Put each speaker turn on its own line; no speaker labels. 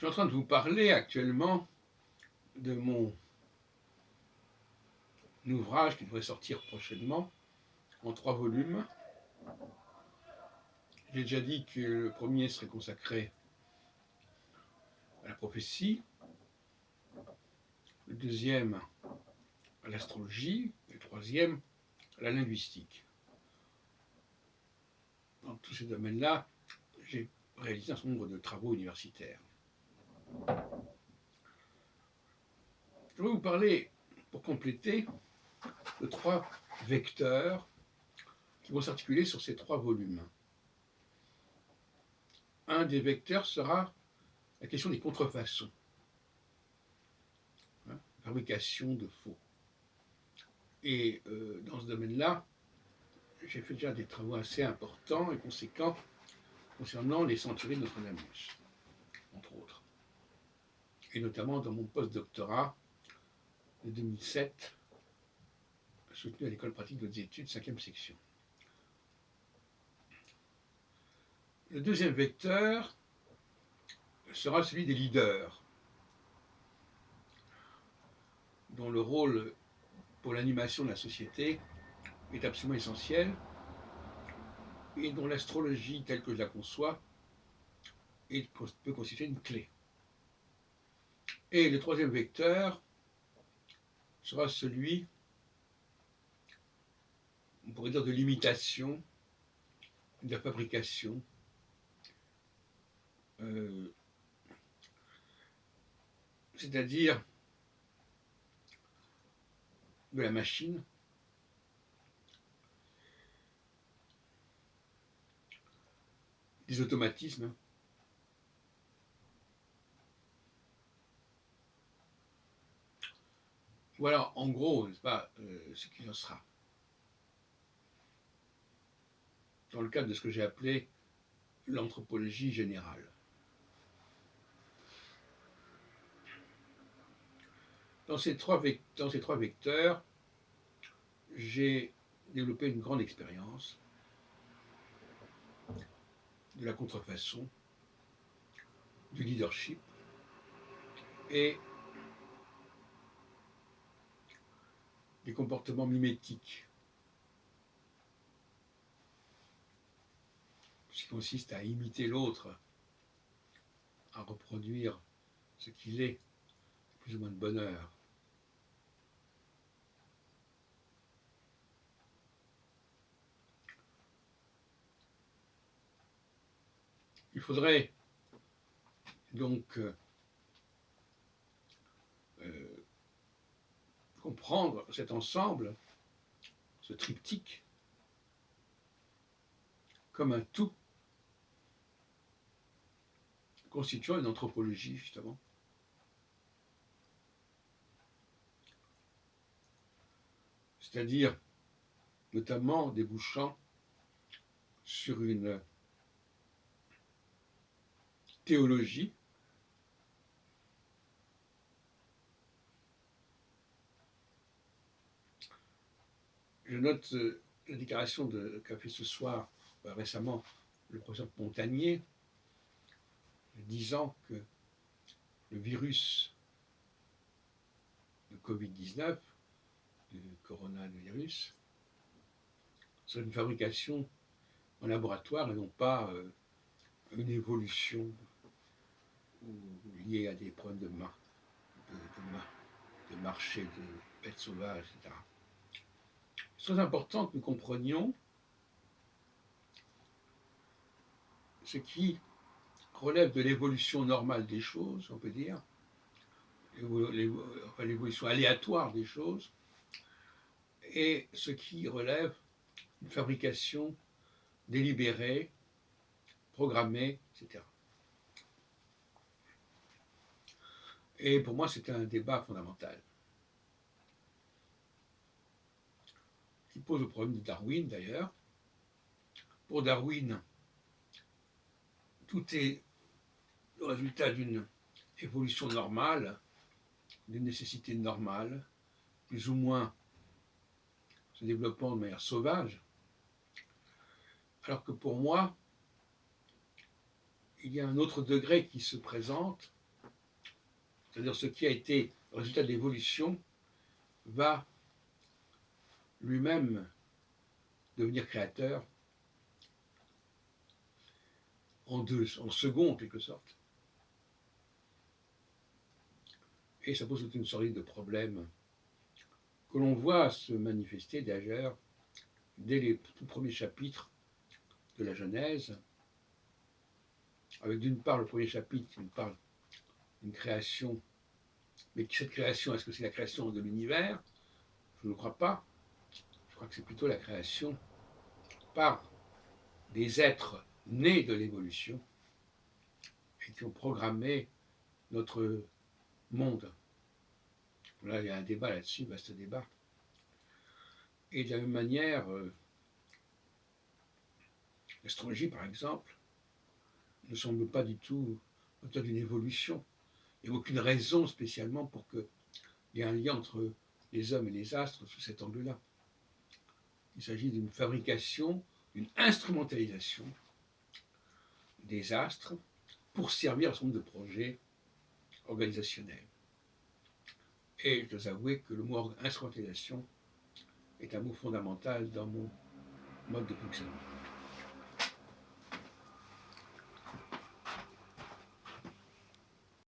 suis en train de vous parler actuellement de mon ouvrage qui devrait sortir prochainement en 3 volumes. J'ai déjà dit que le premier serait consacré à la prophétie, le deuxième à l'astrologie, et le troisième à la linguistique. Dans tous ces domaines-là, j'ai réalisé un certain nombre de travaux universitaires. Je vais vous parler, pour compléter, de 3 vecteurs qui vont s'articuler sur ces 3 volumes. Un des vecteurs sera la question des contrefaçons, fabrication de faux. Et dans ce domaine-là, j'ai fait déjà des travaux assez importants et conséquents concernant les centuries de Nostradamus, entre autres. Et notamment dans mon post-doctorat de 2007, soutenu à l'École pratique de hautes études, 5e section. Le deuxième vecteur sera celui des leaders, dont le rôle pour l'animation de la société est absolument essentiel et dont l'astrologie, telle que je la conçois, peut constituer une clé. Et le troisième vecteur sera celui, on pourrait dire, de l'imitation, de la fabrication, c'est-à-dire de la machine, des automatismes, voilà en gros, n'est-ce pas, ce qu'il en sera. Dans le cadre de ce que j'ai appelé l'anthropologie générale. Dans ces trois vecteurs, j'ai développé une grande expérience de la contrefaçon, du leadership et des comportements mimétiques, ce qui consiste à imiter l'autre, à reproduire ce qu'il est, plus ou moins de bonheur. Il faudrait donc comprendre cet ensemble, ce triptyque, comme un tout constituant une anthropologie, justement. C'est-à-dire, notamment, débouchant sur une théologie je note la déclaration qu'a fait ce soir, récemment, le professeur Montagnier, disant que le virus de Covid-19, du coronavirus, serait une fabrication en laboratoire et non pas une évolution liée à des problèmes de marché, de bêtes sauvages, etc. C'est très important que nous comprenions ce qui relève de l'évolution normale des choses, on peut dire, l'évolution aléatoire des choses, et ce qui relève d'une fabrication délibérée, programmée, etc. Et pour moi, c'est un débat fondamental qui pose le problème de Darwin, d'ailleurs. Pour Darwin, tout est le résultat d'une évolution normale, d'une nécessité normale, plus ou moins se développant de manière sauvage, alors que pour moi, il y a un autre degré qui se présente, c'est-à-dire ce qui a été le résultat de l'évolution, va lui-même devenir créateur en second en quelque sorte. Et ça pose toute une série de problèmes que l'on voit se manifester d'ailleurs dès les tout premiers chapitres de la Genèse, avec d'une part le premier chapitre qui nous parle d'une création, mais cette création, est-ce que c'est la création de l'univers? Je ne crois pas. Je crois que c'est plutôt la création par des êtres nés de l'évolution et qui ont programmé notre monde. Là, il y a un débat là-dessus, vaste débat. Et de la même manière, l'astrologie, par exemple, ne semble pas du tout l'auteur d'une évolution. Il n'y a aucune raison spécialement pour qu'il y ait un lien entre les hommes et les astres sous cet angle-là. Il s'agit d'une fabrication, d'une instrumentalisation des astres pour servir à son nombre de projets organisationnels. Et je dois avouer que le mot instrumentalisation est un mot fondamental dans mon mode de fonctionnement.